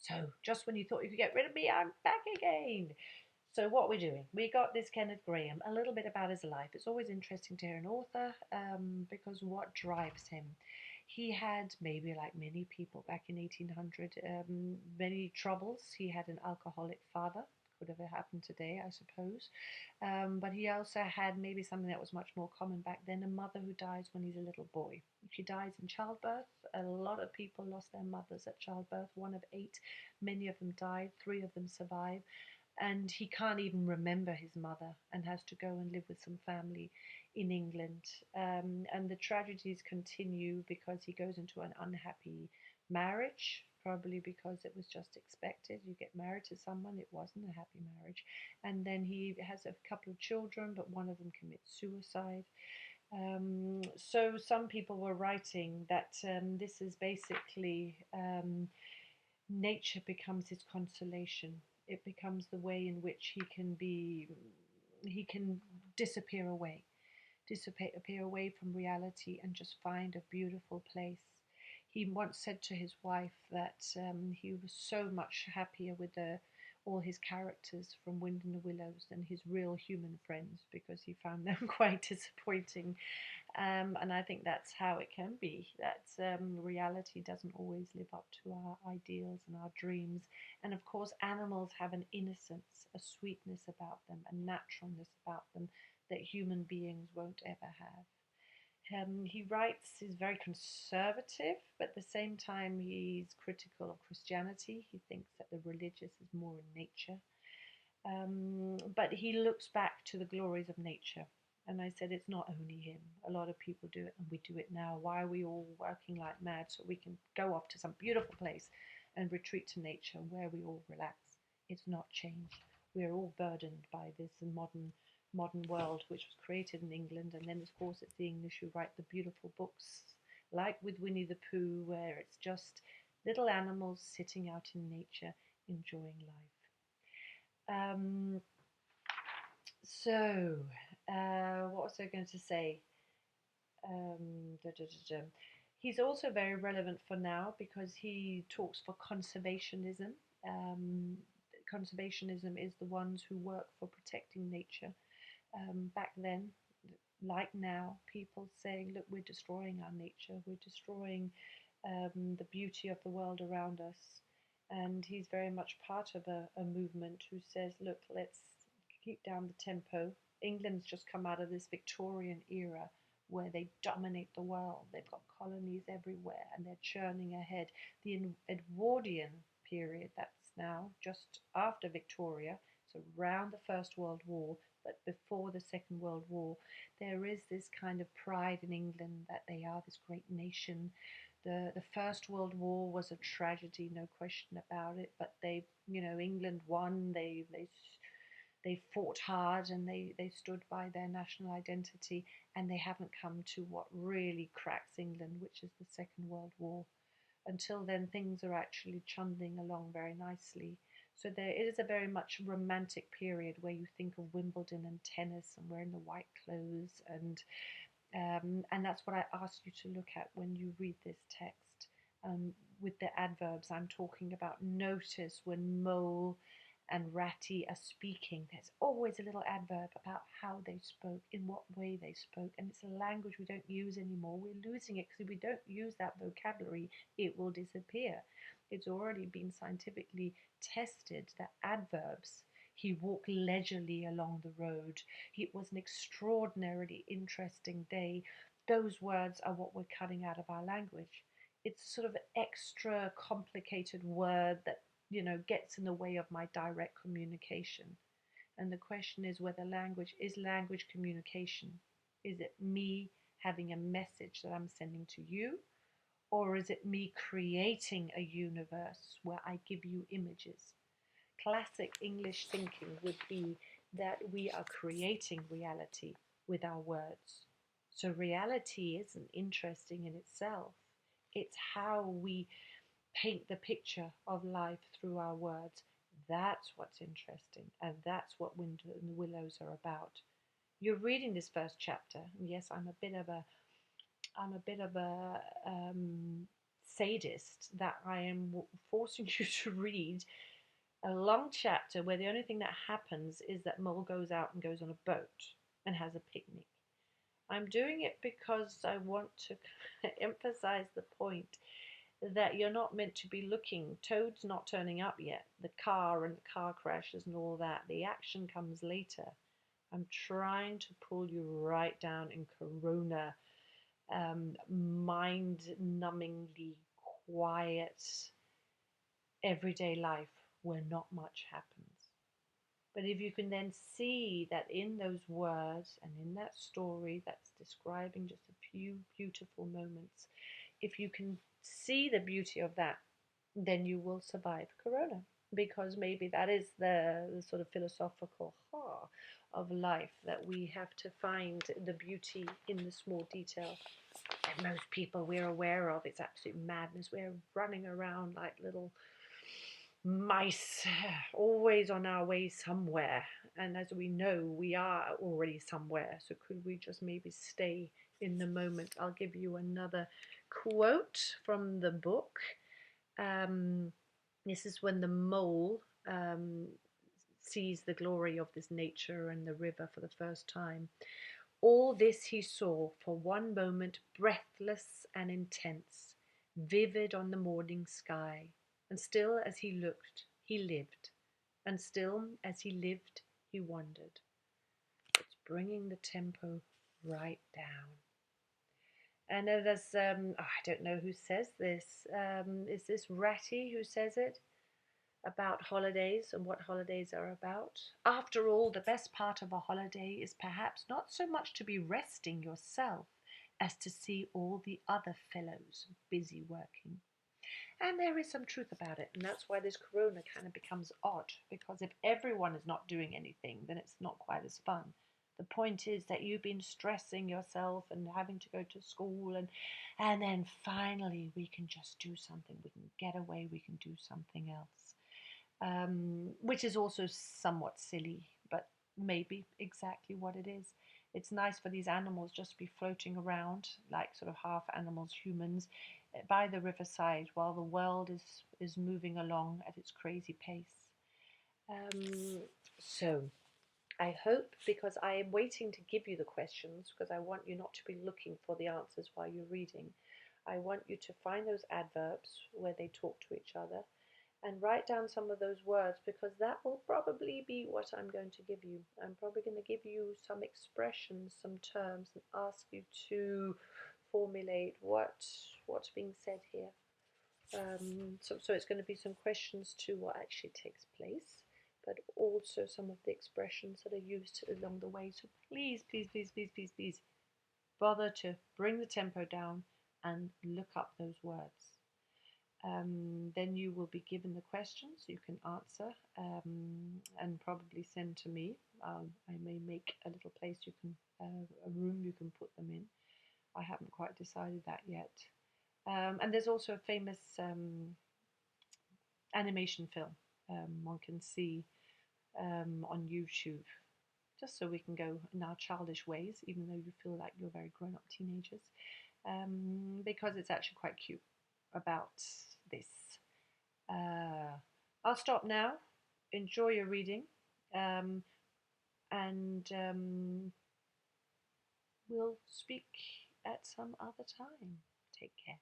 So just when you thought you could get rid of me, I'm back again. So what we're doing, we got this Kenneth Grahame, a little bit about his life. It's always interesting to hear an author because what drives him. He had, maybe like many people back in 1800, many troubles. He had an alcoholic father. Could have happened today, I suppose. But he also had maybe something that was much more common back then, a mother who dies when he's a little boy. She dies in childbirth. A lot of people lost their mothers at childbirth, one of eight. Many of them died, three of them survived, and he can't even remember his mother and has to go and live with some family in England. And the tragedies continue because he goes into an unhappy marriage, probably because it was just expected. You get married to someone, it wasn't a happy marriage. And then he has a couple of children, but one of them commits suicide. So some people were writing that this is basically nature becomes his consolation. It becomes the way in which he can disappear away, disappear away from reality and just find a beautiful place. He once said to his wife that he was so much happier with all his characters from Wind in the Willows than his real human friends because he found them quite disappointing. And I think that's how it can be, that reality doesn't always live up to our ideals and our dreams. And of course, animals have an innocence, a sweetness about them, a naturalness about them that human beings won't ever have. He writes, he's very conservative, but at the same time, he's critical of Christianity. He thinks that the religious is more in nature. But he looks back to the glories of nature. And I said, it's not only him. A lot of people do it, and we do it now. Why are we all working like mad so we can go off to some beautiful place and retreat to nature where we all relax? It's not changed. We are all burdened by this modern world, which was created in England. And then, of course, it's the English who write the beautiful books, like with Winnie the Pooh, where it's just little animals sitting out in nature enjoying life. So, what was I going to say? Da, da, da, da. He's also very relevant for now because he talks for conservationism. Um, Conservationism is the ones who work for protecting nature. Back then, like now, people saying, look, we're destroying our nature, we're destroying the beauty of the world around us. And he's very much part of a movement who says, look, let's keep down the tempo. England's just come out of this Victorian era where they dominate the world. They've got colonies everywhere and they're churning ahead. The Edwardian period, that's now just after Victoria, so around the First World War, but before the Second World War, there is this kind of pride in England that they are this great nation. The First World War was a tragedy, no question about it. But England won. They fought hard and they stood by their national identity, and they haven't come to what really cracks England, which is the Second World War. Until then, things are actually chunding along very nicely. So it is a very much romantic period where you think of Wimbledon and tennis and wearing the white clothes, and that's what I asked you to look at when you read this text. With the adverbs, I'm talking about notice when Mole and Ratty are speaking. There's always a little adverb about how they spoke, in what way they spoke, and it's a language we don't use anymore. We're losing it because if we don't use that vocabulary, it will disappear. It's already been scientifically tested that adverbs, he walked leisurely along the road, it was an extraordinarily interesting day, those words are what we're cutting out of our language. It's sort of an extra complicated word that gets in the way of my direct communication. And the question is whether language is language communication. Is it me having a message that I'm sending to you? Or is it me creating a universe where I give you images? Classic English thinking would be that we are creating reality with our words. So reality isn't interesting in itself. It's how we paint the picture of life through our words. That's what's interesting, and that's what Wind and the Willows are about. You're reading this first chapter, and yes, I'm a bit of a sadist that I am forcing you to read a long chapter where the only thing that happens is that Mole goes out and goes on a boat and has a picnic. I'm doing it because I want to emphasize the point that you're not meant to be looking. Toad's not turning up yet. The car and the car crashes and all that. The action comes later. I'm trying to pull you right down in Corona, mind-numbingly quiet everyday life where not much happens. But if you can then see that in those words and in that story that's describing just a few beautiful moments, if you can see the beauty of that, then you will survive Corona. Because maybe that is the sort of philosophical of life, that we have to find the beauty in the small detail. And most people we're aware of, it's absolute madness. We're running around like little mice, always on our way somewhere. And as we know, we are already somewhere. So could we just maybe stay in the moment? I'll give you another quote from the book. This is when the mole sees the glory of this nature and the river for the first time. All this he saw for one moment, breathless and intense, vivid on the morning sky. And still as he looked, he lived. And still as he lived, he wondered. It's bringing the tempo right down. And there's, I don't know who says this. Is this Ratty who says it? About holidays and what holidays are about. After all, the best part of a holiday is perhaps not so much to be resting yourself as to see all the other fellows busy working. And there is some truth about it, and that's why this Corona kind of becomes odd, because if everyone is not doing anything, then it's not quite as fun. The point is that you've been stressing yourself and having to go to school, and then finally we can just do something. We can get away, we can do something else. Which is also somewhat silly, but maybe exactly what it is. It's nice for these animals just to be floating around like sort of half animals, humans, by the riverside while the world is moving along at its crazy pace. So I hope, because I am waiting to give you the questions, because I want you not to be looking for the answers while you're reading. I want you to find those adverbs where they talk to each other and write down some of those words, because that will probably be what I'm going to give you. I'm probably going to give you some expressions, some terms, and ask you to formulate what's being said here. So it's going to be some questions to what actually takes place, but also some of the expressions that are used along the way. So please, please, please, please, please, please bother to bring the tempo down and look up those words. Then you will be given the questions you can answer and probably send to me. I may make a little place you can, a room you can put them in. I haven't quite decided that yet. And there's also a famous animation film one can see on YouTube, just so we can go in our childish ways, even though you feel like you're very grown-up teenagers, because it's actually quite cute about this. I'll stop now. Enjoy your reading, and we'll speak at some other time. Take care.